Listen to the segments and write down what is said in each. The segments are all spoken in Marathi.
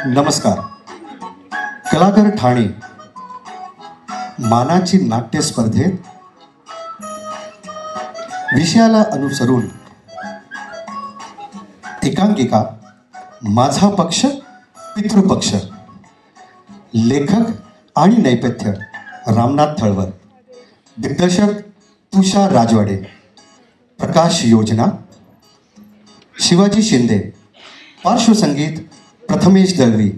नमस्कार. कलाकार ठाणे मानाची नाट्य स्पर्धेत विषयाला अनुसरून एकांकिका माझा पक्ष पितृपक्ष, लेखक आणि नैपथ्य रामनाथ थळवर, दिग्दर्शक तुषार राजवाडे, प्रकाश योजना शिवाजी शिंदे, पार्श्वसंगीत प्रथमेश दळवी,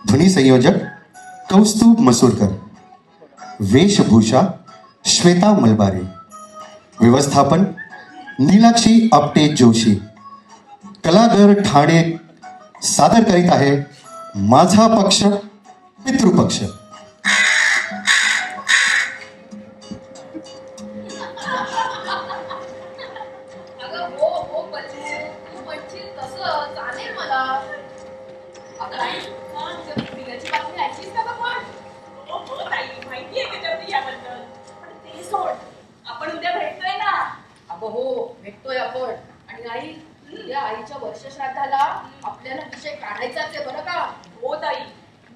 ध्वनी संयोजक कौस्तुभ मसूरकर, वेशभूषा श्वेता मलबारे, व्यवस्थापन नीलाक्षी आपटे जोशी. कलाकार ठाणे सादर करीत आहे माझा पक्ष पितृपक्ष. भेटतोय आपण. आणि आई, उद्या आईच्या वर्षश्राद्धाला आपल्याला विषय काढायचाच आहे बरं का? हो ताई,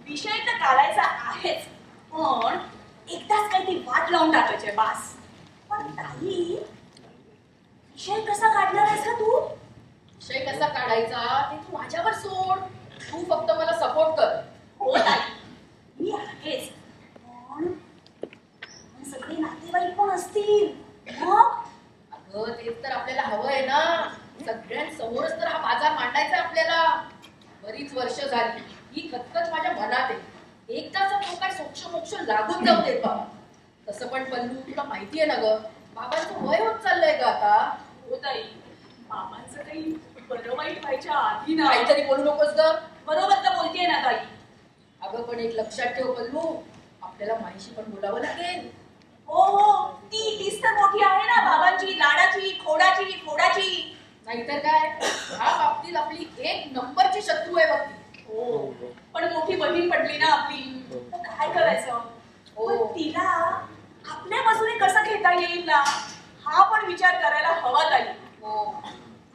विषय तर काढायचा आहेच, पण एकदाच काही ती वाट लावून टाकायची बास. पण ताई, विषय कसा काढणार आहेस का तू? विषय कसा काढायचा ते तू माझ्यावर सोड. तू फक्त मला सपोर्ट कर. हो ताई, मी आहेच, पण सगळे नातेवाईक पण असतील मग. अगं तेच तर आपल्याला हवंय ना. सगळ्यांसमोरच तर हा बाजार मांडायचा आपल्याला. बरीच वर्ष झाली ही खतखत माझ्या मनात आहे. एकदाचा तो काय सोक्ष मोक्ष लागून जाऊ देत बाबा. तसं पण पल्लू, तुला माहितीये ना ग, बाबांचं वय होत चाललंय ग आता. हो ताई, बाबांचं काही बरं वाईट व्हायच्या आधी ना. काहीतरी बोलू नकोस ग. बरोबर तर बोलतेय ना ताई. अगं पण एक लक्षात ठेव पल्लू, आपल्याला माहिशी पण बोलावं लागेल. हो हो, तीच तर मोठी आहे ना बाबांची, लाडाची, खोडाची, फोडाची. नाहीतर काय, ह्या बाबतीत आपली एक नंबरची शत्रू आहे बघ. हो, पण मोठी बहीण पडली ना आपली, तर काय करायचं? हो, तिला आपल्या बाजूने कसं घेता येईल ना, हा पण विचार करायला हवा ताई. हो,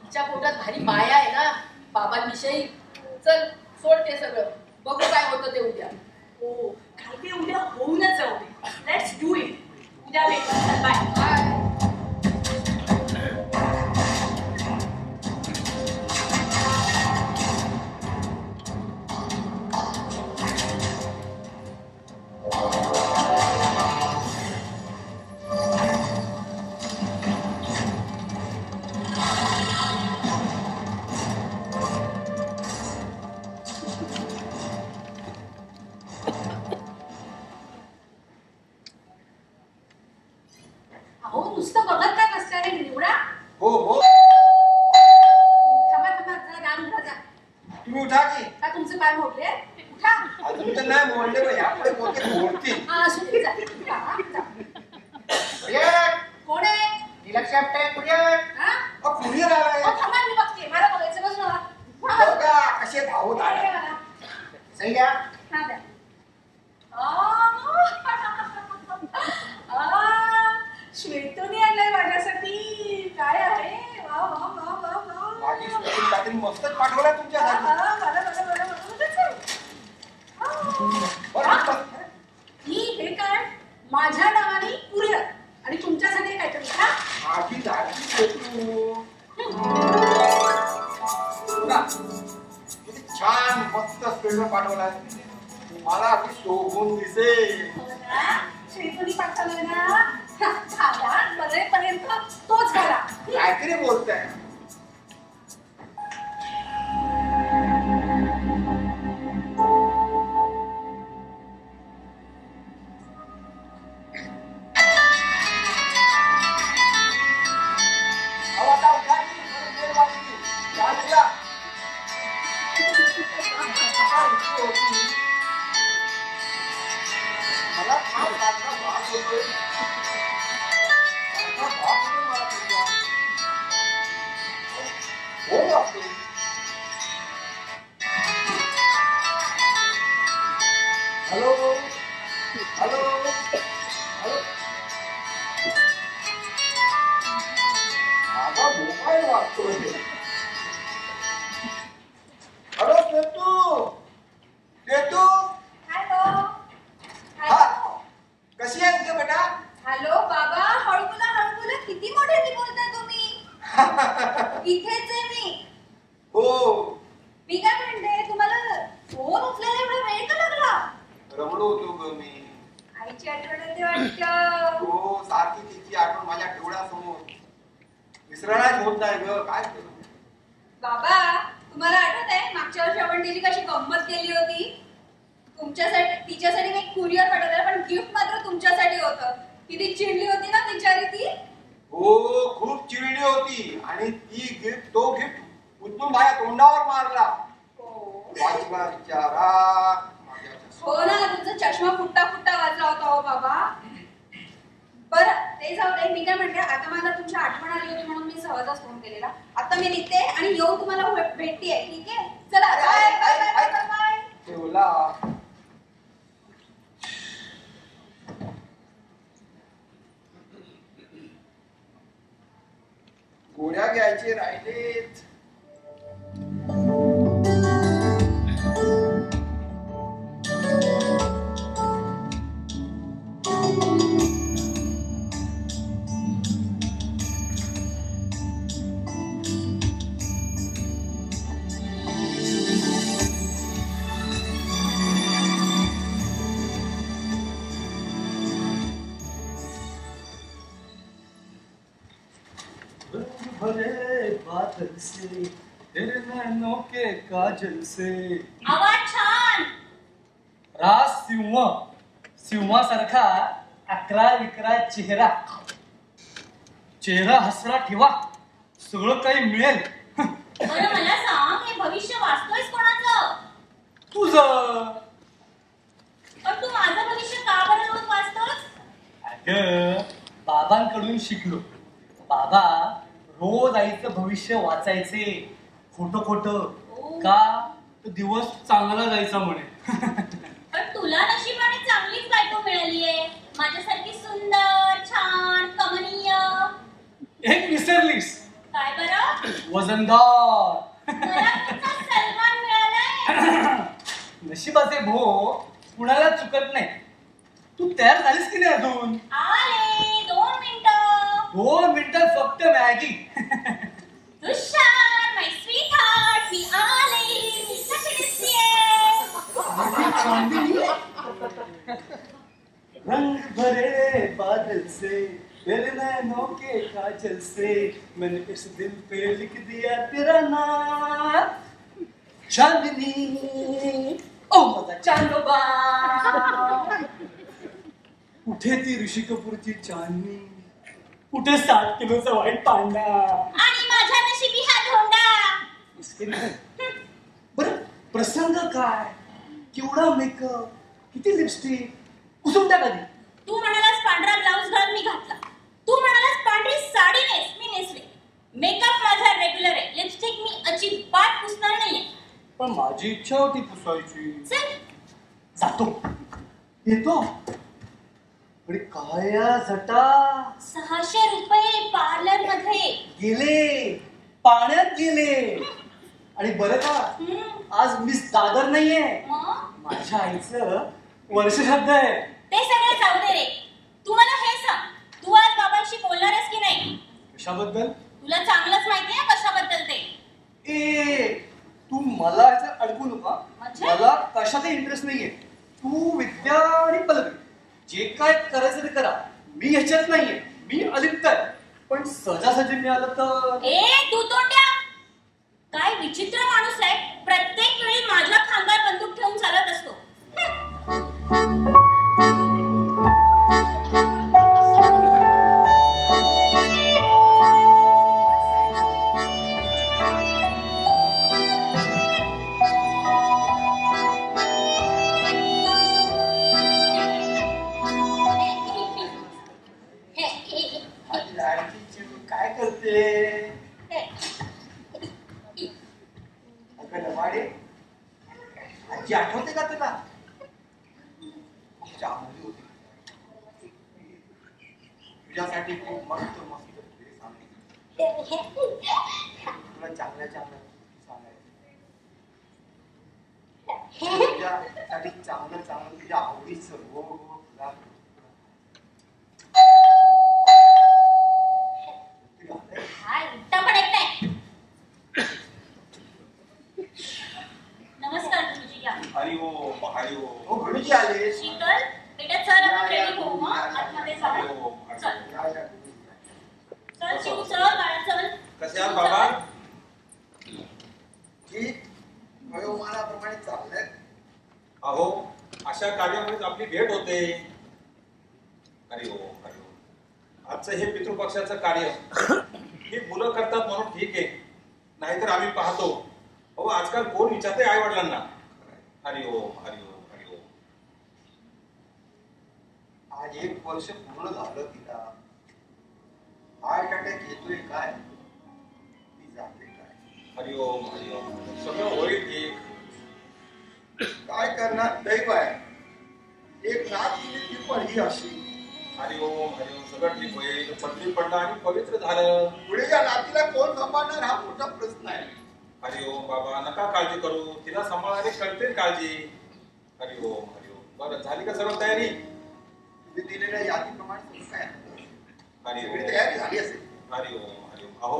तिच्या पोटात भारी माया आहे ना बाबांविषयी. चल सोड ते सगळं, बघू काय होतं ते उद्या. हो, काय ते उद्या होऊनच जाऊ दे. Let's do it. उद्या भेटू. Bye bye. नुसतं बघत काय बसता रे निवडा. हो हो, थांबा थांबा, जरा दार उघडा जा. तुम्ही उठा की. का तुमचे पाय मोडले? उठा. अजून तर नाही मोडले, पण यापुढे मोठे मोडतील. हा, सुट्टी जा. उठा, हा, जा. कोण आहे? नीलाक्षी आपटे, कुरिअर. हा? कुरिअर आलाय. थांबा, मी बघते. मला बघायचं बस ना. बघा कसे धावत आले. सही द्या. हा, द्या. श्वेतूने आणलंय माझ्यासाठी. काय आहे? वा वा वा वा वा. माझी स्पेशल काहीतरी मस्तच पाठवलाय तुमच्यासाठी. हे काय? माझ्या नावाने कुरिअर आणि तुमच्यासाठी काहीतरी का? माझी दाढी शेतू. छान मस्त स्पेशल पाठवलाय. मला अगदी शोभून दिसेल. श्वेतूने पाठवलं ना, झाला बरेपर्यंत तोच झाला. काहीतरी बोलताय. मला आपण तिची कशी गंमत केली होती. तुमच्यासाठी तिच्यासाठी मी कुरिअर पाठवलं पण गिफ्ट मात्र तुमच्यासाठी होतं. किती चिडली होती ना बिचारी ती. हो खूप चिडली होती आणि तो गिफ्ट उचलून माझ्या तोंडावर मारला. वाचला बिचारा. हो ना तुमचा चष्मा फुटता फुटता वाजला होता हो बाबा. बरं ते जाऊ दे. मी काय म्हणते आता मला तुमची आठवण आली होती म्हणून मी सहजच फोन केलेला. आता मी निघते आणि येऊन तुम्हाला भेटतीये. ठीक आहे चला bye bye bye bye bye. ठेवला. गोळ्या घ्यायचे राहिलेत. भरे बादल से तेरे नैनों के काजल से. आवाज छान. राज सिंहासारखा अकरा विकरा चेहरा. चेहरा हसरा ठेवा सगळं काही मिळेल. बरं मला सांग हे भविष्य वाचतोयस कोणाचं? तुझं. पण तू माझं भविष्य का बरं रोज वाचतोस? अगं बाबांकडून शिकलो. बाबा रोज आईचं भविष्य वाचायचे खोटं खोटं का तो दिवस चांगला जायचा म्हणे. पण तुला नशिबाने चांगलीच बायको मिळालीये. माझ्यासारखी सुंदर छान कमनीय. एक विसरलीस. काय बरं? वजनदार. मला तुमचा सन्मान मिळालाय. नशिबाचे भो कुणाला चुकत नाही. तू तयार झालीस की नाही अजून? आले 2 मिनिटं. 2 मिनिटात फक्त मॅगी. तुषार माय स्वीट हार्ट मी आले. मी कशी दिसतेय? रंग भरे बादल से तेरे नैनों के काजल से मैंने इस दिल पे लिख दिया तेरा नाम. चांदनी ओ माझा चांदोबा. कुठे ती ऋषी कपूरची चांदनी. कुठे 60 किलोचा वाईट पांडा. आणि माझ्या नशिबी हा धोंडा. बरं प्रसंग काय. केवढा मेकअप किती लिपस्टिक कुसुम टाकली. तू म्हणालास पांढरा ब्लाऊज घाल मी घातला. तू म्हणालास पांढरी साडी नेस मी नेसली. मेकअप माझा रेग्युलर आहे. लिपस्टिक मी अजिबात पुसणार नाहीये. पण माझी इच्छा होती पुसायची. चल जातो येतो. अरे काय या जटा. 600 रुपये पार्लर मध्ये गेले पाण्यात गेले. आणि बरं का आज मिस दादर नाहीये. माझ्या आईचं वर्षश्राद्ध आहे. ते सगळं जाऊ दे रे. तू मला हे सांग तू आज बाबांशी बोलणार आहेस की नाही? कशाबद्दल? तुला चांगलंच माहिती आहे कशाबद्दल ते. ए तू मला याच्यात अडकू नका. म्हणजे? मला कशातही इंटरेस्ट नाहीये. तू विद्या आणि पल्लवी जे काय करायचं ते करा. मी ह्याच्यात नाहीये. मी अलिप्त आहे. पण सहजासहजी मिळालं तर. ए तू तोंड्या काय विचित्र माणूस आहे. प्रत्येक वेळी माझ्या खांद्यावर बंदूक ठेवून चालत असतो. काय करते आजी आठवते का तुला? तुझ्यासाठी खूप मस्त मस्त तुला चांगल्या चांगल्या सांगायचं. तुझ्यासाठी चांगलं चांगलं तुझ्या आवडीचं तुला पण एक नाही. नमस्कार गुरुजी या. हरी ओम हरी ओम. हो गुरुजी आले. शीतल बेटा चल आपण रेडी होऊ. मग आतमध्ये जाऊ. चल चल शिव चल बाळा चल. कसे आहात बाबा? जी वयोमानाप्रमाणे चाललंय. अहो अशा कार्यामुळेच आपली भेट होते. हरि ओम हरि ओम. आजचं हे पितृपक्षाचं कार्य हे मुलं करतात म्हणून ठीक आहे, नाहीतर आम्ही पाहतो अहो आजकाल कोण विचारते आई वडिलांना. हरि ओम हरि ओम हरि ओम. आज 1 वर्ष पूर्ण झालं तिला. हार्ट अटॅक येतोय काय, ती जाते काय. हरि ओम हरि ओम. सगळं होईल ठीक. काय करणार, दैव आहे. एक रात गेली ती पण ही अशी. हरि ओम हरि ओम. सगळं ठीक होईल. पदवी पडलं आणि पवित्र झालं. पुढे या नातीला कोण सांभाळणार हा मोठा प्रश्न आहे. हरि ओम बाबा नका काळजी करू, तिला सांभाळायला कळते काळजी. हरि ओम हरि ओम. बरं झाली का सर्व तयारी? तुम्ही दिलेल्या यादीप्रमाणे सगळं काय हरि सगळी ओम तयारी झाली असेल. हरि ओम हरि ओम. अहो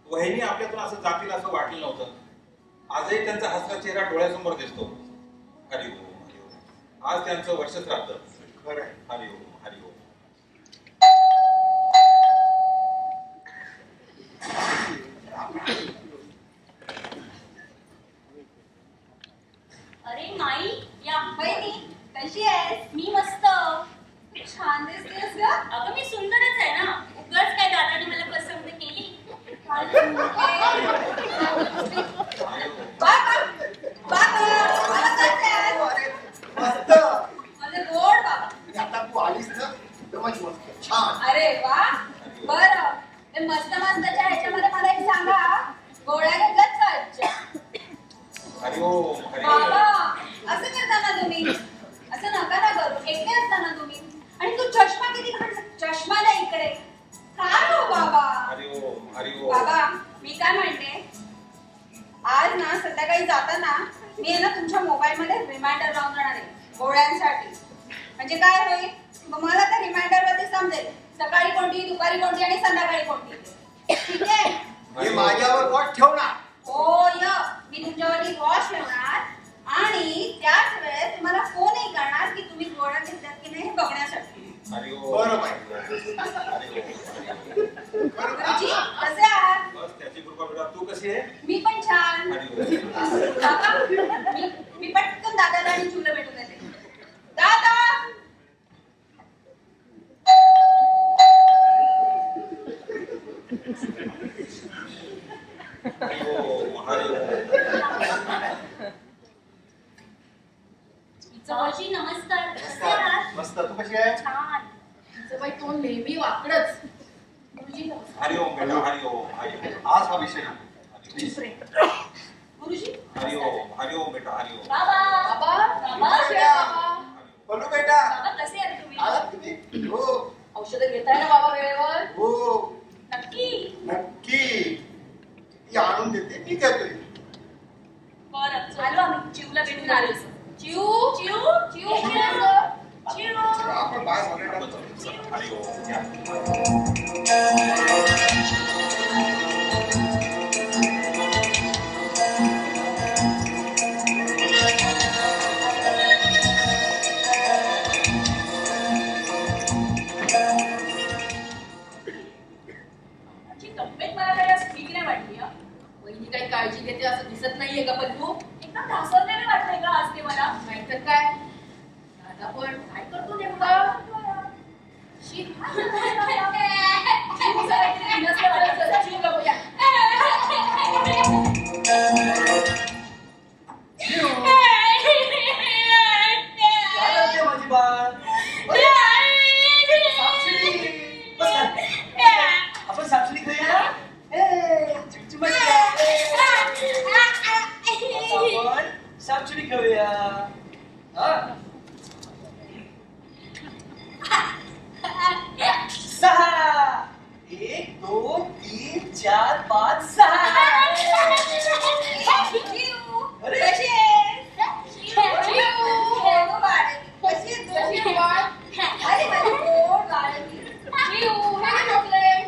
वहिनी आपल्यातून असं जातील असं वाटलं नव्हतं. आजही त्यांचा हसरा चेहरा डोळ्यासमोर दिसतो. हरि ओम हरि ओम. आज त्यांचं वर्ष श्राद्ध. खरं आहे. हरि ओम हरि ओम. अरे माई या. बहिणी कशी आहेस? मी मस्त. छान दिसतेस ग. अगं मी सुंदरच आहे ना. उगाच काय दादाने मला पसंत केली. मस्त. माझे गोड बाबा. आता तू आलीस ना तर मग मस्त छान. अरे वा. बरं ते मस्त मस्तच्या ह्याच्यामध्ये मला एक सांगा, गोळ्या घेतल्यात का आजच्या? हरि ओम हरि बाबा ओम. असं करता ना तुम्ही? असं नका ना करू. एकटे असता ना तुम्ही. आणि तू चष्मा किती घाल. चष्मा नाही इकडे. काय हो बाबा? हरि ओम हरि ओम. बाबा मी काय म्हणते, आज ना संध्याकाळी जाताना मी आहे ना तुमच्या मोबाईल मध्ये रिमाइंडर लावून जाणार आहे गोळ्यांसाठी. म्हणजे काय होईल, तुम्हाला त्या रिमाइंडर वरती समजेल सकाळी कोणती, दुपारी कोणती आणि संध्याकाळी कोणती. ठीक आहे? हे माझ्यावर वॉच ठेवणार. हो य मी तुमच्यावरती वॉच ठेवणार आणि त्याच वेळेस तुम्हाला फोनही करणार की तुम्ही गोळ्या घेतल्यात की नाही हे बघण्यासाठी. हरि ओम. बरोबर. हरि ओम. गुरुजी कसे आहात? बस त्याची कृपा बेटा. तू कशी आहे? मी पण छान. हरि ओम. बाबा मी पटकन दादाला आणि चुलं भेटून येते. दादा. हरि ओम हरि ओम. जवळची नमस्कार. कसे आहात? मस्त. तू कशी आहे? छान. तिचं बाई तोंड नेहमी वाकडच. गुरुजी नमस्कार. हरि ओम बेटा. हरि ओम हरि ओम. आज हा विषय प्लीज रे. गुरुजी हरि ओम हरि ओम बेटा. हरि ओम. बाबा. बाबा बाबा. कसे आहे बाबा? बोलू बेटा. बाबा कसे आहात तुम्ही? आलात तुम्ही? हो औषधं घेताय ना बाबा वेळेवर? हो नक्की. नक्की. ती आणून देते, मी घेतोय. बरं आलो आम्ही. चिवला भेटून आलो. चिव चिव चिव कशी आहे गं? चिव. चला, आपण बाहेर बोलायला हरि ओम. या. तब्येत मला काही आज ठीक नाही वाटली. वहिनी काही काळजी घेते असं दिसत नाहीये का पण तू? एकदम ढासळलेलं वाटलंय का आज ते मला? नाहीतर काय. दादा पण काय करतो नेमका? शी. चिवचं काहीतरी बिनसलं वाटलं. चला, चिव बघूया. काय करते माझी बाळ? साक्षी. बस खाली. आपण साक्षी खाऊया. चिमची मजा. आपण साक्षी खाऊया. हा 6. 1 2 3 4 5 6. अरे. कशी आहेस? चिव. हो बाळे. कशी आहेस तू? कशी आहे बाळ? अरे माझी गोड बाळगी. चिव, हे काय चॉकलेट?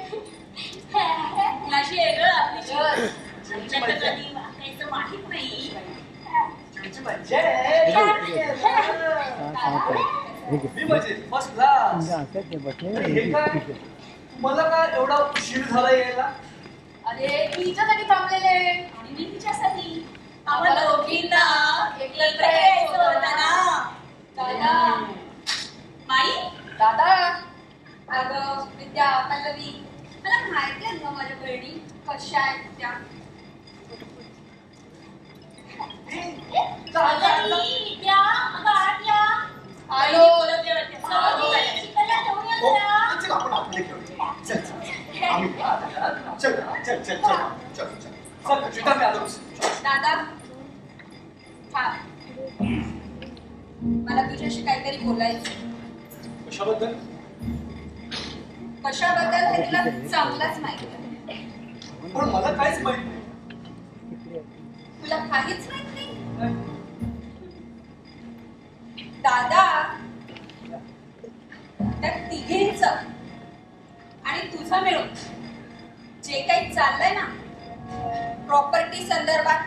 अशी आहे ग आपली चिव. चिमची मजा. कधी वाकायचं माहित नाही. चिमची मजा आहे. मी मजेत. First class. हे काय? मला काय एवढा उशीर झाला यायला? अरे मी हिच्यासाठी थांबलेले. आणि मी तिच्यासाठी. आम्हाला आम्हाला दोघींना एकत्र यायचं होतं ना. दादा, माई, दादा अगं विद्या, पल्लवी, मला माहिती आहे ना माझ्या बहिणी कशा आहेत त्या. विद्या, अगं आत या. आलो. चल आपण आतमध्ये खेळूया. चल श्वेता, मी आलोच. दादा, हा, मला तुझ्याशी काहीतरी बोलायचं. कशाबद्दल? कशाबद्दल हे तुला चांगलंच माहिती आहे. पण मला काहीच माहित नाही. तुला काहीच माहित नाही? दादा, त्या तिघींचं आणि तुझं मिळून जे काही चाललंय ना प्रॉपर्टी संदर्भात,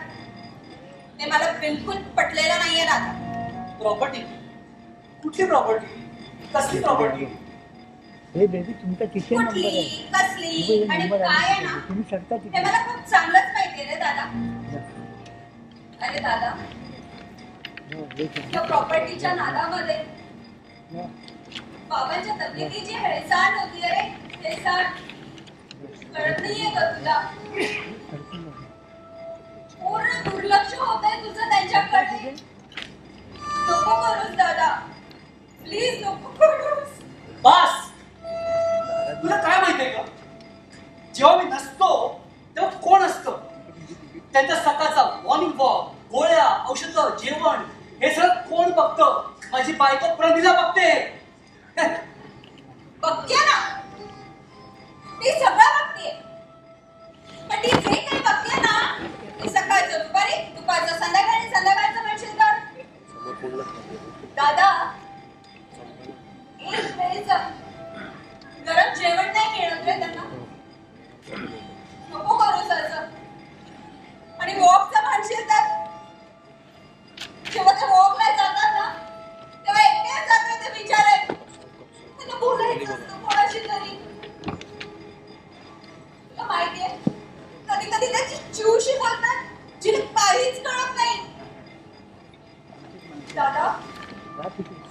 ते मला बिलकुल पटलेलं नाहीये दादा. प्रॉपर्टी? कुठली प्रॉपर्टी? कसली प्रॉपर्टी? हे बेबी तुमचा किती नंबर कुठली, आहे? कसली आणि काय आहे ना, तुम्ही सरता हे मला खूप चांगलंच माहितीये रे दादा. अरे दादा, त्या प्रॉपर्टीच्या नादामध्ये बाबांच्या तब्येतीची हेळसांड होती. अरे हेळसांड कळत नाहीये का तुला? पूर्ण दुर्लक्ष होतंय तुझं त्यांच्याकडे. नको करूस दादा, प्लीज नको करूस. बस. तुला काय माहितीये का, जेव्हा मी नसतो तेव्हा कोण असतं? त्यांचा सकाळचा मॉर्निंग वॉक, गोळ्या, औषधं, जेवण हे सगळं कोण बघतं? माझी बायको प्रमिला बघते. बघते ना, ती सगळं बघते. पण ती जे काही बघते ना, ते सकाळचं दुपारी, दुपारचं संध्याकाळी, संध्याकाळचं म्हणशील तर. दादा, एक वेळेचं गरम जेवण नाही मिळत रे त्यांना. नको करूस असं. आणि वॉकचं म्हणशील तर, जेव्हा ते वॉकला जातात ना, तेव्हा एकटेच जातात ते बिचारे. त्यांना बोलायचं असतं कोणाशी तरी. तुला माहितीये, कधी कधी त्याची चिवशी बोलतात, जिला काहीच कळत नाही. दादा,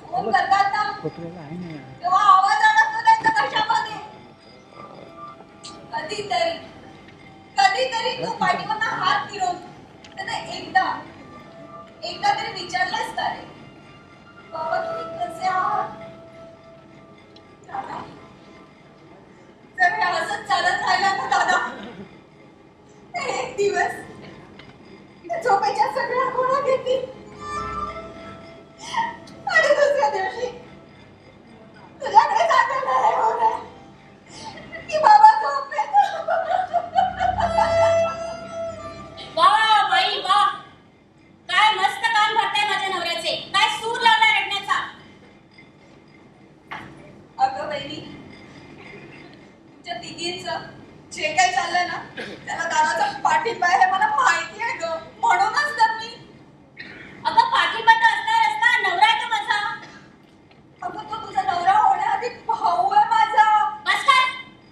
फोन करतात ना, तेव्हा आवाज अडकतो त्यांच्या कशामध्ये. कधीतरी तू पाठीवरनं हात फिरवून त्यांना एकदा तरी विचारलंस का रे, बाबा तुम्ही कसे आहात? दादा, जर हे असंच चालत राहिलं ना दादा, एक दिवस झोपेच्या सगळ्या गोळ्या घेतील आणि दुसऱ्या दिवशी तुझ्याकडे सापडणार आहे गोळ्या की बाबा झोपेत. वा बाई वा, काय मस्त काम करताय माझ्या नवऱ्याचे. काय सूर लावला रडण्याचा. अगं बहिणी, तुमच्या तिघींचं जे काही चाललंय ना, त्याला दादाचा पाठिंबा आहे हे मला माहिती आहे ग. म्हणूनच तर मी. अगं पाठिंबा तर असणारच ना, नवरा आहे तो माझा. अगं तो तुझा नवरा होण्याआधी भाऊ आहे माझा. बस कर.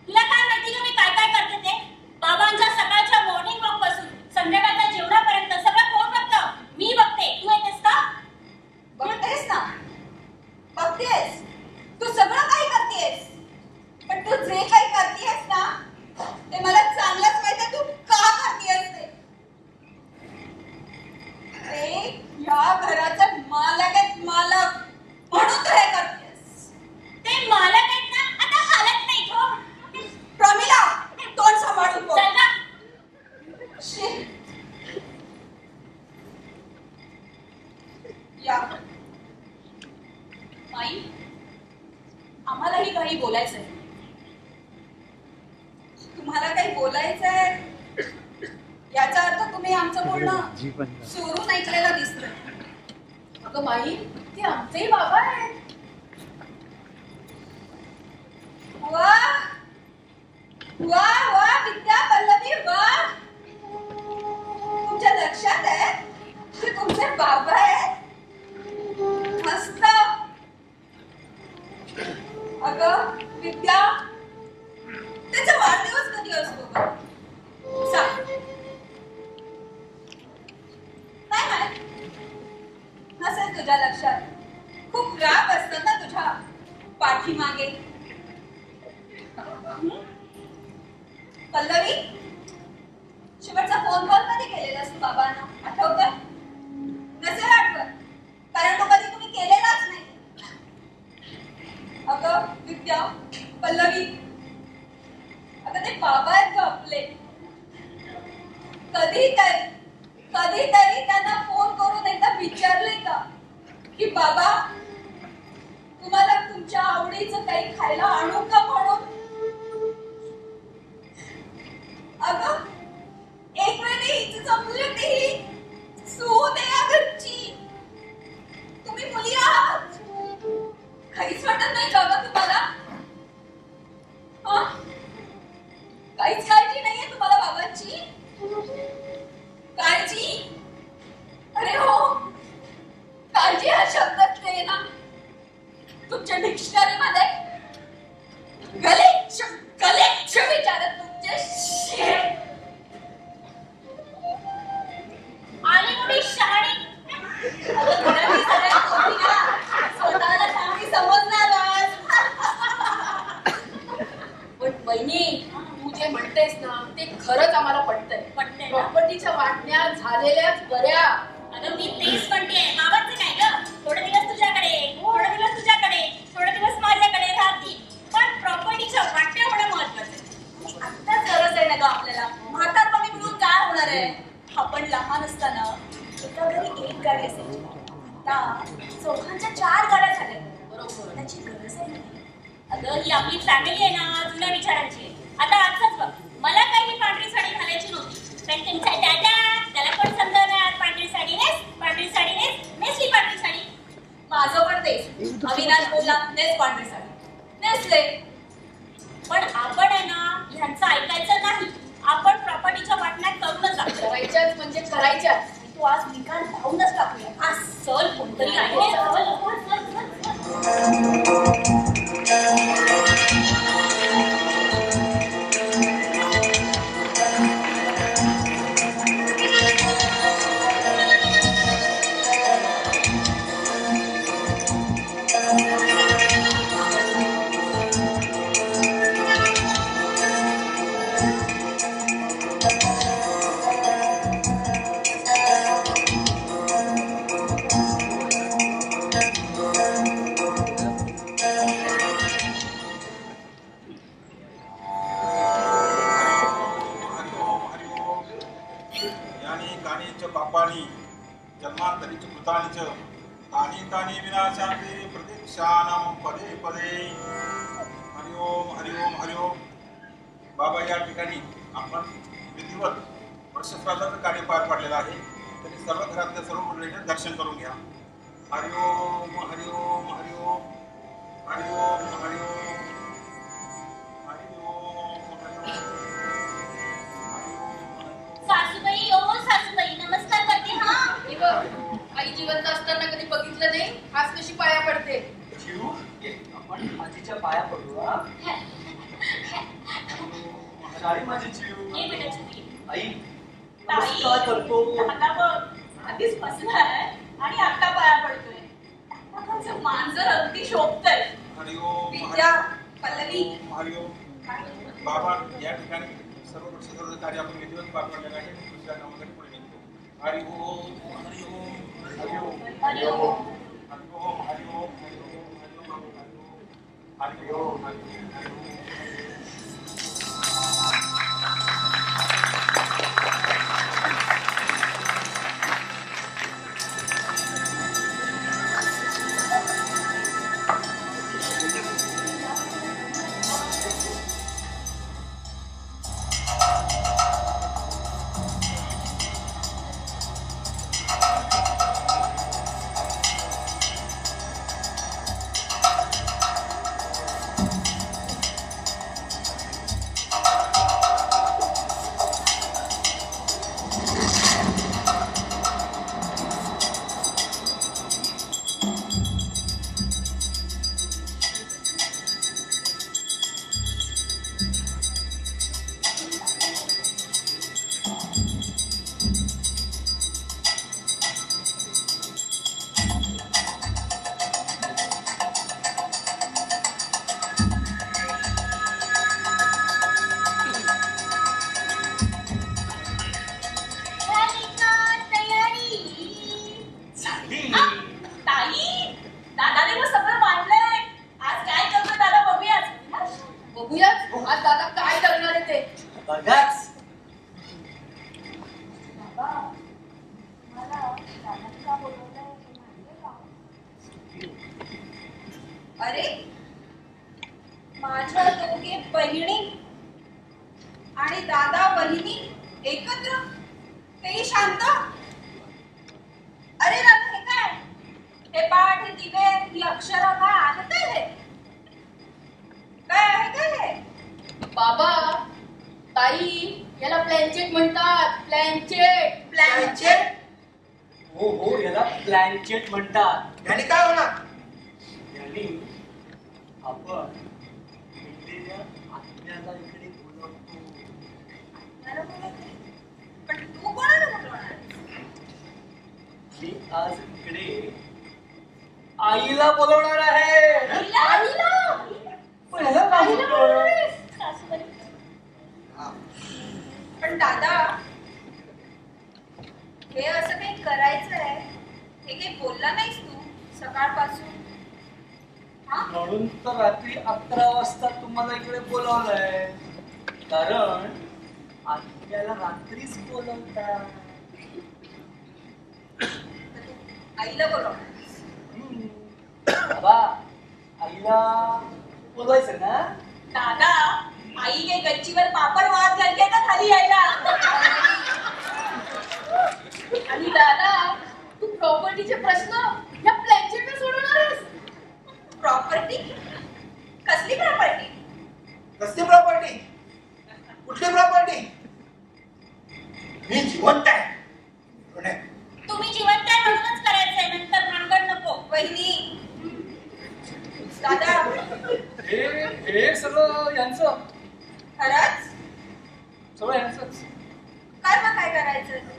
तुला काय माहिती का मी काय काय करते ते? बाबांच्या सकाळच्या मॉर्निंग वॉक पासून संध्याकाळच्या जेवणापर्यंत सगळं कोण बघतं? मी बघते. तू येतेस का? बघतेस ना, बघतेस. तू सगळं काही करतेस, पण तू जे काही करतेस ना, ते मला चांगलंच माहिती तू का करतेस ते. या घराचा मालक आहे, मालक, म्हणून तू हे करतेस. ते मालक आहेत ना, आता हालत नाही हो. प्रमिला, तोंड सांभाळून बोल. चल ना. शी. या बाई, आम्हालाही काही बोलायचंय. तुम्हाला काही बोलायचंय याचा अर्थ तुम्ही आमचं बोलणं चोरून ऐकलेलं दिसतंय. अगं माई, ते आमचेही बाबा आहेत. वा वा वा विद्या, पल्लवी, वा. तुमच्या लक्षात आहे की तुमचे बाबा आहेत? मस्त. अगं विद्या, त्याचा वाढदिवस कधी असतो ग? सांग. काय माहित? नसेल तुझ्या लक्षात. खूप राग असतो ना तुझ्या पाठीमागे. पल्लवी, शेवटचा फोन कॉल कधी केलेलास तू बाबांना, आठवतंय? नसेल आठवत, कारण तो कधी तुम्ही केलेलाच नाही. अगं विद्या, पल्लवी, अगं ते बाबा आहेत ग आपले. कधीतरी त्यांना फोन करून एकदा विचारले का की बाबा तुम्हाला तुमच्या आवडीचं काही खायला आणू का म्हणून? अगं एक वेळी जमलं तेही सून आहे घरची. तुम्ही मुली आहात, काहीच वाटत नाही का गं तुम्हाला? काहीच काळजी नाहीये तुम्हाला बाबांची? काळजी? अरे हो, काळजी हा शब्दच नाही ना तुमच्या डिक्शनरी मध्ये. गलेच्छ विचारत तुमचे आली मोठी शहाणी. स्वतःला शहाणी समजणारच. पण बहिणी, तू जे म्हणतेस ना ते खरंच आम्हाला पटतंय. पटतंय ना? प्रॉपर्टीच्या वाटण्या झालेल्याच बऱ्या. अगं मी तेच म्हणते, बाबांचं काय ग, थोडे दिवस तुझ्याकडे, थोडे दिवस तुझ्याकडे, थोडे दिवस माझ्याकडे राहतील, पण प्रॉपर्टीच्या वाटण्या होणं महत्वाचं. आत्ताच गरज आहे ना ग आपल्याला. म्हातारपणी मिळून काय होणार आहे? आपण लहान असताना एका घरी एक गाडी असायची, आता चौघांच्या 4 गाड्या झाल्या. बरोबर, त्याची गरज आहे ना. अगं ही आपली फॅमिली आहे ना, जुन्या विचारांची. आता आजच बघ, मला काही पांढरी साडी घालायची नव्हती, पण तुमचा दादा, त्याला पण समजवणार पांढरी साडी नेस, पांढरी साडी नेस, नेसली पांढरी साडी. माझं पण तेच. अविनाश बोलला नेस पांढरी साडी, नेसले. पण आपण आहे ना ह्यांचं ऐकायचं नाही. आपण प्रॉपर्टीच्या वाटण्या करूनच लागतो. करायच्याच म्हणजे करायच्याच. तू आज निकाल पाहूनच टाकूया. आज चल कोणतरी आहे. जन्मांतरीच कृतानीच तानी तानी विनाशांती प्रतीक्षानां पदे पदे. हरिओम हरिओम हरिओम. बाबा, या ठिकाणी आपण विधिवत वर्षश्राद्धाचं कार्य पार पाडलेलं आहे. तरी सर्व घरातल्या सर्व मंडळींचे दर्शन करून घ्या. हरिओम हरिओम हरिओम हरिओम हरिओम सासूबाई, ओ सासूबाई, नमस्कार करते. हा आई जिवंत असताना कधी बघितलं नाही, आज कशी पाया पडते. चिऊ, आपण आजीच्या पाया पडू. साडी माझी चिऊ. ये बेटा चिऊ. आई नमस्कार करतो. आता बघ, आधीच बसला आहे आणि आता पाया पडतोय. त्याचं मांजर अगदी शोभतंय. हरिओम विद्या, पल्लवी, हरिओम. बाबा, या ठिकाणी सर्व वर्षाचं कार्य आपण विधिवत पार पाडलेलं आहे. दुसऱ्या कामासाठी पुढे निघतो. हरिओम हरिओम हरिओम हरिओम हरिओम हरिओम हरिओम हरिओम. बहिणी आणि दादा बहिणी एकत्र, तेही शांत. अरे राधा, हे काय? हे पाठ, हे दिवे, ही अक्षरं काय आहे? काय हे? काय आहे काय हे? बाबा, ताई, याला प्लॅनचेट म्हणतात. प्लॅनचेट. प्लॅनचेट? हो हो, याला प्लॅनचेट म्हणतात. याने काय होणार? यांनी आपण भेटलेल्या आत्म्याला इकडे बोलवतो. पण तू कोणाला बोलवणार? मी आज इकडे आईला बोलवणार आहे. आईला? पण ह्याला काय बोलतोय? सासूबाई पण दादा, हे असं काही करायचंय हे काही बोलला नाहीस तू सकाळपासून. हा? म्हणून तर रात्री 11 वाजता तुम्हाला इकडे बोलवलंय. कारण आत्म्याला रात्रीच बोलवतात. तर तू आईला बोलवणार? बाबा, आईला बोलवायचं ना? दादा, आई काही गच्चीवर पापड वाद घालते का खाली यायला? आणि दादा, तू प्रॉपर्टीचे प्रश्न या प्लॅनचेटने सोडवणार आहेस? प्रॉपर्टी? कसली प्रॉपर्टी? कसली प्रॉपर्टी? कुठली प्रॉपर्टी? मी जिवंत आहे. कोण आहे? तुम्ही जिवंत आहे म्हणूनच करायचंय, नंतर भानगड नको. वहिनी, दादा, हे सगळं यांचं, खरंच? सगळं यांचंच. काय मग काय करायचं?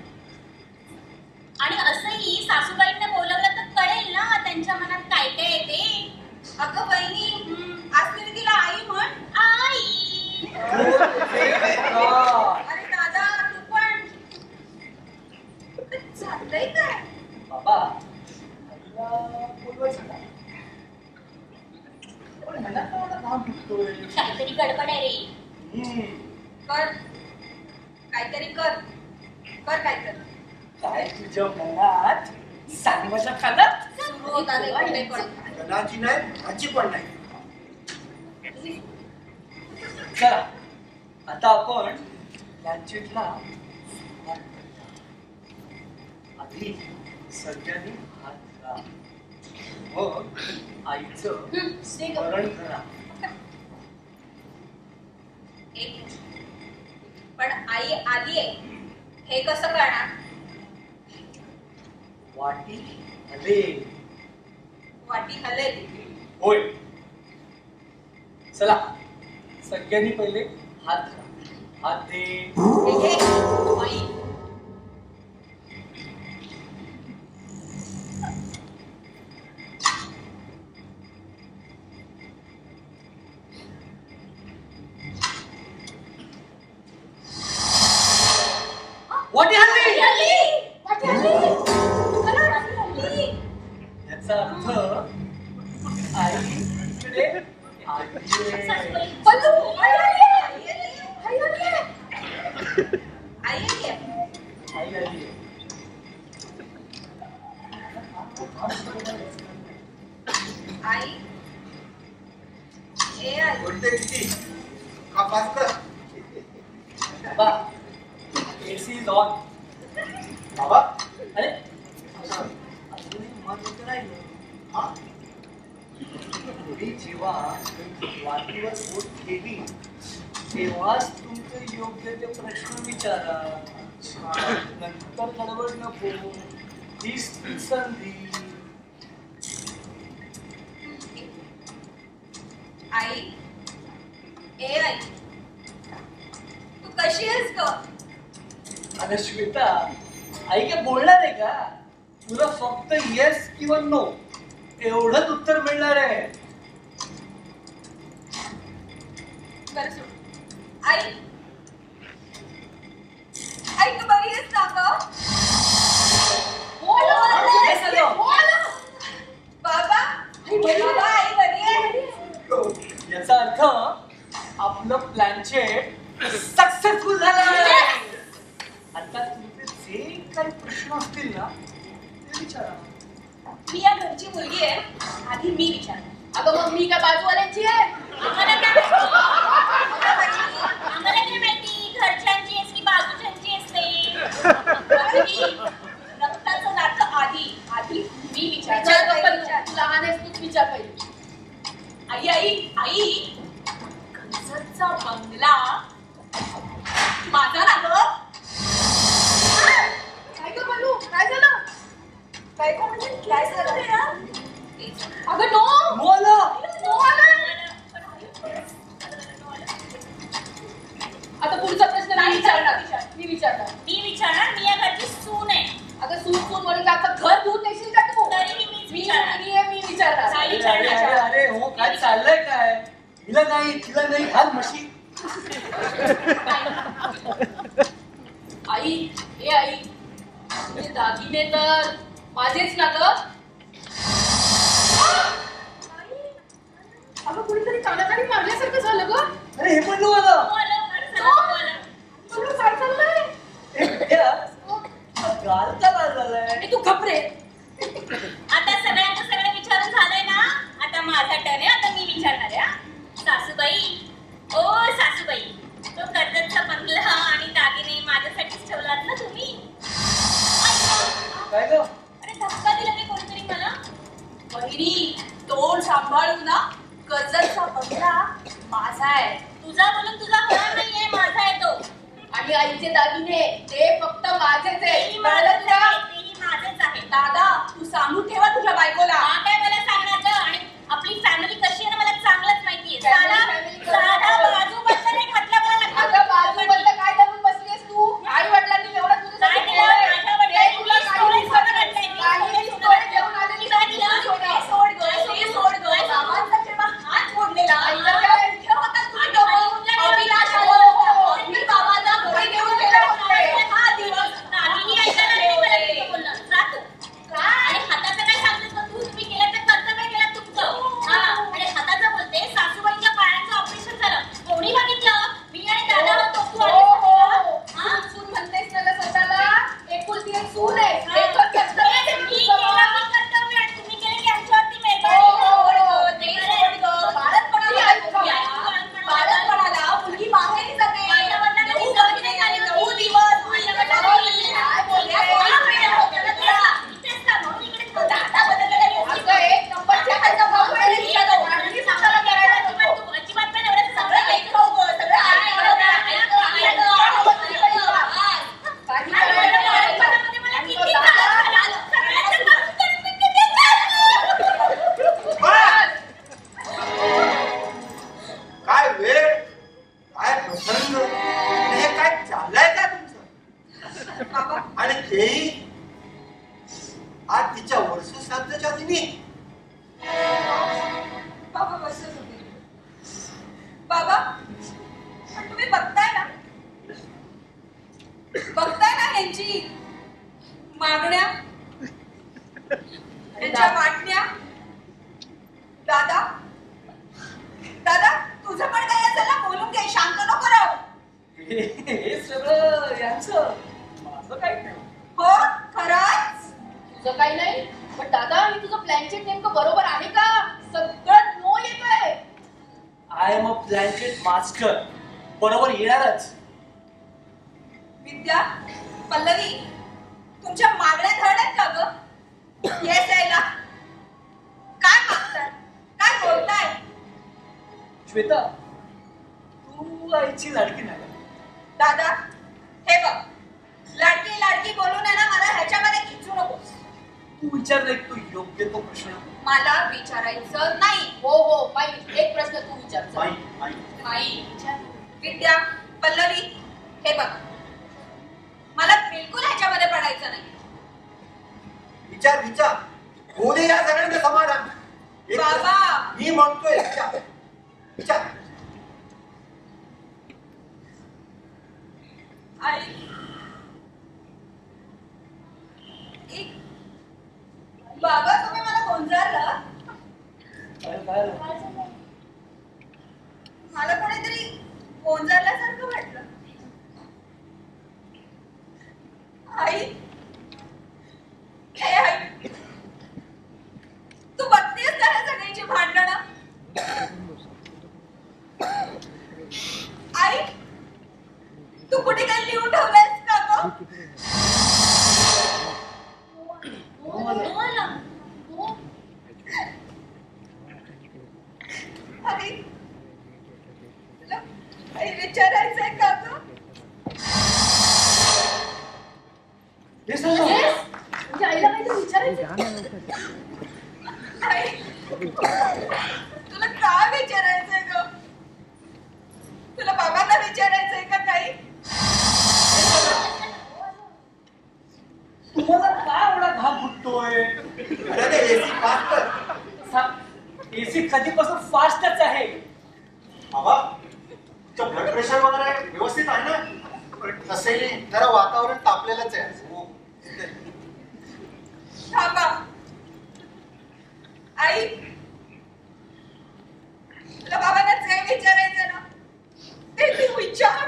आणि असंही सासूबाईंना बोलवलं तर कळेल ना त्यांच्या मनात काय काय येते. अगं वहिनी, आज तरी तिला आई म्हण. आई अरे दादा, तू पण चाललंय काय? बाबा, आईला बोलवायचं ना? पण ह्याला का एवढा घाम फुटतोय? काहीतरी गडबड आहे रे. कर, काहीतरी कर. कर काहीतरी. काय तुझ्या मनात सांग माझ्या कानात. सुरू होता रे कुठे पण. कदाची नाही, माझी पण नाही. चला, आता आपण प्लॅनचेटला आधी सगळ्यांनी हात धरा, मग आईचं स्मरण करा. एक मिनिट. पण आई आली आहे हे कसं कळणार? वाटी हले. वाटी हलेल. होय. चला, सगळ्यांनी पहिले हात धरा. हात दे. हे घे. आई. वाटी हल्ली. वाटी हलली. खरंच हलली. याचा अर्थ आई इकडे आली. सासूबाई बंधू, आई आली आहे. आई आली आहे. आई आली आहे. आई आली. आई. ए आई. बोलते किती? का पास कर? बाबा, AC is on. बाबा, अरे अजून एक महत्त्वाचं राहिलं. हा? मी जेव्हा वाटीवर बोट ठेवी तेव्हाच तुमचे योग्य ते प्रश्न विचारा. नंतर गडबड नको. हीच ती संधी. आई. ए आई. तू कशी आहेस ग? अगं श्वेता, आई काय बोलणार आहे का? तुला फक्त येस किंवा नो एवढंच उत्तर मिळणार आहे. बरं सोड. आई. आई तू बरी आहेस ना ग? हे सगळं बाबा. बाबा, आई बरी आहे. याचा अर्थ आपलं प्लॅनचेट सक्सेसफुल झालं. आता तुमचे जे काही प्रश्न असतील ना ते विचारा. मी या घरची मुलगी आहे. आधी मी विचारणार. अगं मग मी काय बाजूवाल्यांची आहे? आम्हाला काय माहिती? आधी रक्ताचं नातं आधी मी विचार विचार पण तू लहान आहेस, तूच विचार पाहिजे. आई कर्जतचा बंगला माझा ना ग. काय ग बनू, काय झालं? काय झालं? अगं नो नो आलं. नो आलं. आता पुढचा प्रश्न मी विचारणार. मी विचारणार. मी या घरची सून आहे. अगं सून म्हणून आता घर धुवून देशील का तू? तरीही मीच विचारणार. मी विचारणार. अरे हो, काय चाललंय काय? तिला नाही घाल म्हशी. आई तुझे दागिने तर माझेच ना ग. अगं कुणीतरी कानाखाली मारल्यासारखं झालं ग. अरे हे पण नो आलं. तुला काय चाललंय? गाल का लाल झालाय? आणि तू घबरे. आता सगळं विचारून झालंय ना. आता माझा टर्न आहे. आता मी विचारणार आहे. सासूबाई, ओ सासूबाई, तो कर्जतचा बंगला आणि दागिने माझ्यासाठीच ठेवलात ना तुम्ही? काय ग? अरे धक्का दिला नाही कोणतरी मला. बहिणी तोंड सांभाळू ना. कर्जतचा बंगला माझा आहे. तुझा बोलून तुझा होणार नाहीये, माझा आहे तो. आणि आईचे दागिने ते फक्त माझेच तेही आहे. माझंच आहे, तेही माझंच आहे. दादा तू सांगून ठेवा तुझ्या बायकोला. हा काय मला सांगणार ग? आणि आपली फॅमिली कशी आहे ना मला चांगलंच माहितीये. Family साधा बाजू बद्दल नाही घातला मला लग्नात. अगं बाजूबद्दल काय धरून बसलीस तू? आई वडिलांनी एवढं तुझ्यासाठी काय केलं? केलंय. माझ्या वडिलांनी तुला वीस काही तोळे दिवसात सोनं घातलंय. काही तोळे घेऊन आलेली काय दिलं? नाही सोनं. सोड ग. बाबांचा जेव्हा हात मोडलेला आईला काय? इथे होता तुम्ही आणि दोघं. अविनाश हो. मी बाबाला घरी घेऊन गेले होते. हा दिवस काहीही ऐकायला नाही मला तुझं बोलणं. जा तू. आणि हाताचं काय सांगतेस का तू? तुम्ही केलं तर कर्तव्य केलं तुमचं. हा आणि हाताचं बोलते. सासूबाईच्या पायाचं ऑपरेशन झालं. कोणी बघितलं? मी आणि दादा होतो. तू आलीस का तिला? हा? सून म्हणतेस ना ग स्वतःला. एकुलती एक सून आहे. हा. एकच कर्तव्य आहे मी तुझं. केलं मी कर्तव्य आणि तुम्ही केलं की आमच्यावरती मेहरबानी. बाळाला मुलगी माहेरी जाते. माझ्या वडिलांना ती सवय नाही झाली होती. 9 दिवस माझ्या वडिलांनी काय बोलल्या? इथेच का? म्हणून इकडे दादा बदललेला अगं एक नंबरच्या खालचा भाऊ आहे. आणि स्वतःला करायला नको. अजिबात नाही एवढं सगळं ऐकव गं, सगळं ऐकव. काही करायला नाही. मला किती त्रास झाला. सगळ्यांचं करून करून मी किती त्रास झाला. काय वेळ, काय प्रसंग, आणि हे काय चाललंय का तुमचं? आणि तेही आज तिच्या वर्षश्राद्धाच्या दिनी. बाबा बसत होते. बाबा पण तुम्ही बघताय ना यांची मागण्या, यांच्या वाटण्या. दादा तुझं पण काय असेल ना बोलून घे. शांत नको राहू. हे सगळं यांचं, माझं काय नाही. हो खरंच. तुझं काही नाही. पण दादा मी तुझं प्लॅनचेट नेमकं बरोबर आहे का? सगळं नो येतोय. I am a blanket master. बरोबर येणारच. विद्या, पल्लवी, तुमच्या मागण्या धड आहेत का ग? येस यायला काय मागताय? काय बोलताय? श्वेता, तू आईची लाडकी नाही. दादा हे बघ, लाडकी बोलून आहे ना मला ह्याच्यामध्ये खिचू नकोस. तू विचार एक तो योग्य तो प्रश्न. मला विचारायचं नाही. हो बाई एक प्रश्न तू विचार. माई, विद्या, पल्लवी, हे बघ मला बिलकुल ह्याच्यामध्ये पडायचं नाही. विचार होणे या सगळ्यांचं समाधान. एक बाबा. मी म्हणतोय विचार. आई बाबा तुम्ही मला गोंजारलं. मला कोणीतरी गोंजारल्यासारखं वाटलं. आई हे आई तू बघतेस का ह्या सगळ्यांची भांडणं? आई तू कुठे काही लिहून ठेवलंयस का ग? मला अरे तुला काही विचारायचंय का ग? हे सांग म्हणजे आईला काहीतरी विचारायचं. आई, तुला काय विचारायचंय ग? तुला बाबांना विचारायचंय का काही? तुम्हाला काय एवढा घाम फुटतोय? अरे ते एसी फास्ट कर. एसी कधीपासून फास्टच आहे. बाबा तुमचं ब्लड प्रेशर वगैरे व्यवस्थित आहे ना? तसेही जरा वातावरण तापलेलंच आहे. थांबा. आई, तुला बाबांना जे विचारायचं ना ते तू विचार.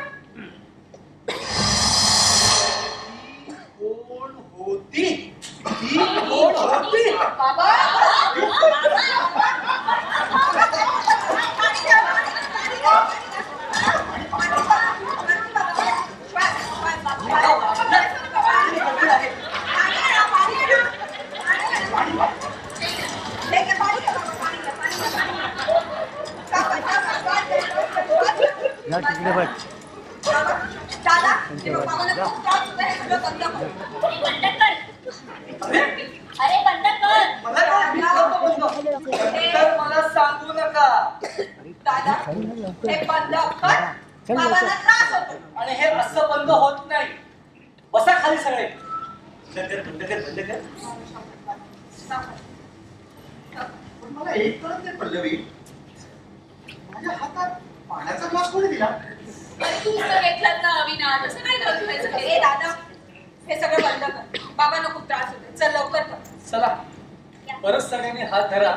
कोण होती? ती कोण होती? बाबा या तिकडे बघ. दादा, बाबांना खूप त्रास होतोय, हे सगळं बंद कर. बंद कर. अरे बंद कर. मला काय विचारतो बंद? तर मला सांगू नका. दादा, हे बंद कर. बाबांना त्रास होतो. आणि हे असं बंद होत नाही. बसा खाली सगळे. बंद कर. पण मला एक कळत नाही पल्लवी, माझ्या हातात पाण्याचा ग्लास कोणी दिला? अरे तू तर घेतलात ना अविनाश, असं काय करत व्हायचं? ए दादा, हे सगळं बंद कर. बाबांना खूप त्रास होतोय. चल लवकर कर. चला परत सगळ्यांनी हात धरा,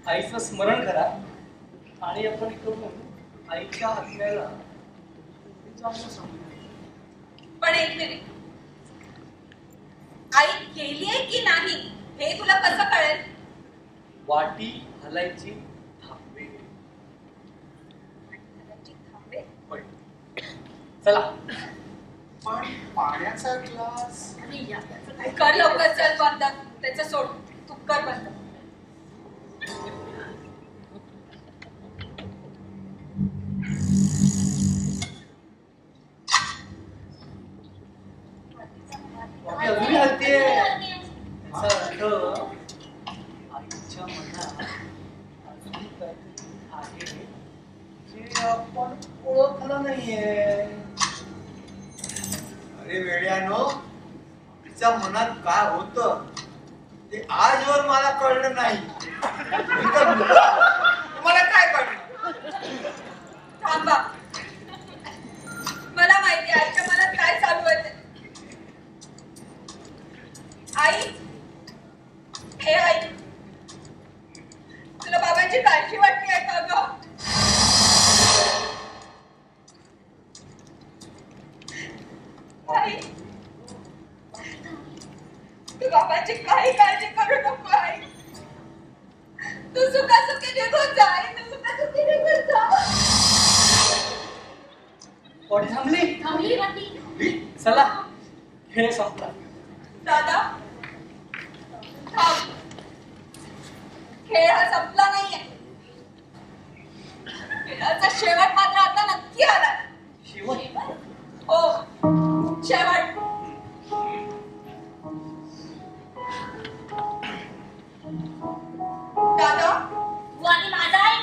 आईचं स्मरण करा आणि आपण इकडून आईच्या आत्म्याला जाऊन सांगूया. पण एक मिनिट, आई गेलीये की नाही हे तुला कसं कळेल? वाटी हलायची थांबे. होय. चला. पण पाण्याचा ग्लास आणि या त्याचं काय कर लवकर. चल बंद. त्याचं सोड. तू कर बंद. वाटी अजूनही हलतीये. याचा अर्थ आईच्या मनात अजून काहीतरी आहे जे आपण ओळखलं नाहीये. अरे वेड्यानो, तिच्या मनात काय होतं ते आजवर मला कळलं नाही. तुम्हाला काय कळलं? थांबा. मला माहिती आहे आईच्या मनात काय चालू आहे ते. आई, हे आई, तुला बाबांची काळजी वाटते आहे का ग? आई, तू बाबांची काही काळजी करू नको आई. तू सुखासुखी निघून जा आई. तू सुखासुखी निघून जा. वाटी थांबली. थांबली वाटी. चला खेळ संपला. दादा, थांब. खेळ हा संपला नाहीये. खेळाचा शेवट मात्र आता नक्की आला. शेवट. हो, शेवट. दादा, तू आणि माझा आई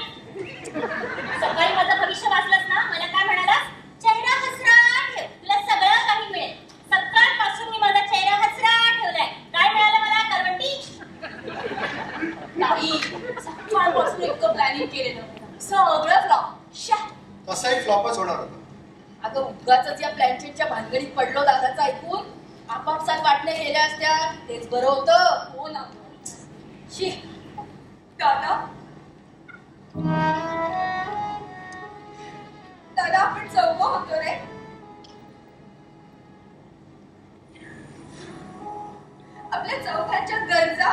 सकाळी माझं भविष्य वाचलंस ना. मला काय म्हणालास? चेहरा हसरा ठेव, तुला सगळं काही मिळेल. सकाळपासून मी माझा चेहरा हसरा ठेवलाय. काय मिळालं मला? करवंटी. नाही, सकाळपासून इतकं प्लॅनिंग केलेलं सगळं फ्लॉप. तसाही फ्लॉपच होणार होता. अगं उगाचच या प्लॅनचेटच्या भानगडीत पडलो दादाचं ऐकून. आपापसात वाटण्या गेल्या असत्या तेच बरं होतं. हो ना. शी. दादा, दादा, आपण चौघ होतो रे. आपल्या चौघांच्या गरजा,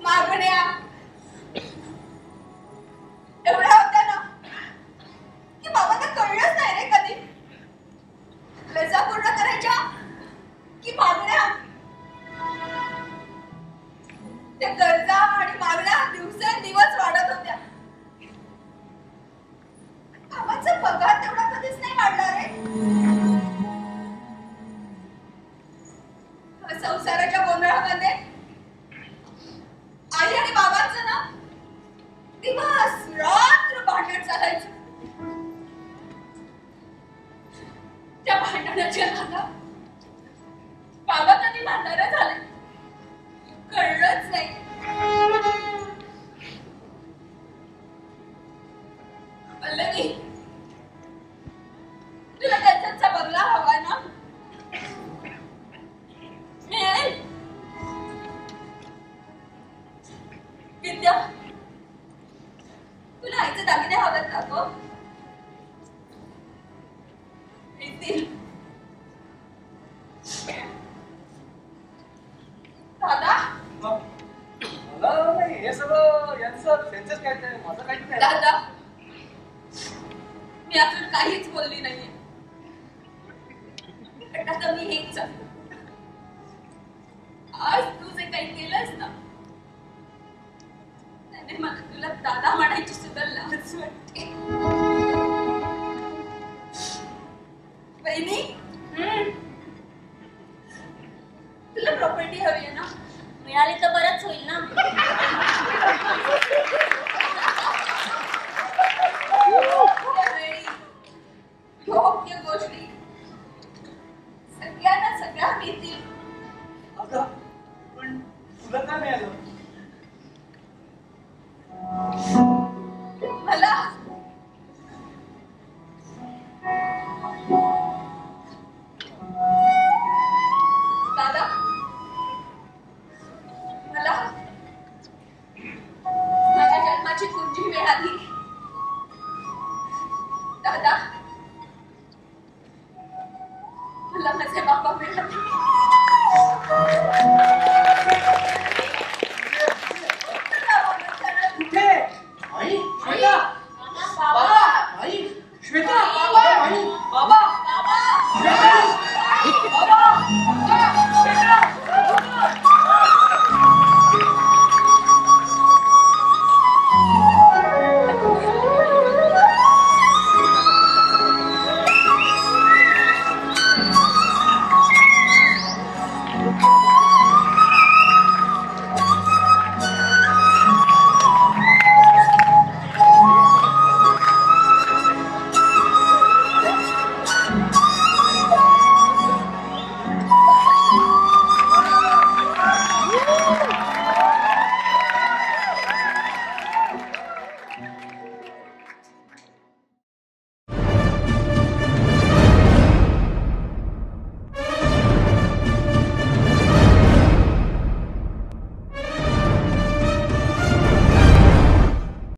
मागण्या एवढ्या होत्या ना की बाबांना कळलंच नाही रे कधी. गरजा पूर्ण करायच्या की मागण्या. त्या गरजा आणि मागण्या दिवसेंदिवस वाढत होत्या. बाबांचा पगार तेवढा कधीच नाही वाढला रे. संसाराच्या गोंधळामध्ये आई आणि बाबांचं ना दिवस रात्र भांडण चालायचं. त्या भांडणाच्या नादात बाबा कधी म्हातारे झाले कळलंच नाही. पल्लवी, तुला त्यांचा बंगला हवा ना? मिळेल. विद्या, तुला आईचे दागिने हवेत का गं? मिळतील. दादा, मला नाही हे सगळं यांचं त्यांचंच काय ते माझं काही नाही. दादा, मी अजून काहीच बोलली नाहीये. पण आता मी हेच सांगतो, आज तू जे काही केलंस ना त्याने मला तुला दादा म्हणायची सुद्धा लाज वाटते. बहिणी, तुला प्रॉपर्टी हवी आहे ना? मिळाली तर बरंच होईल ना. त्यावेळी योग्य गोष्टी सगळ्यांना सगळ्या मिळतील. अगं पण तुला काय मिळालं?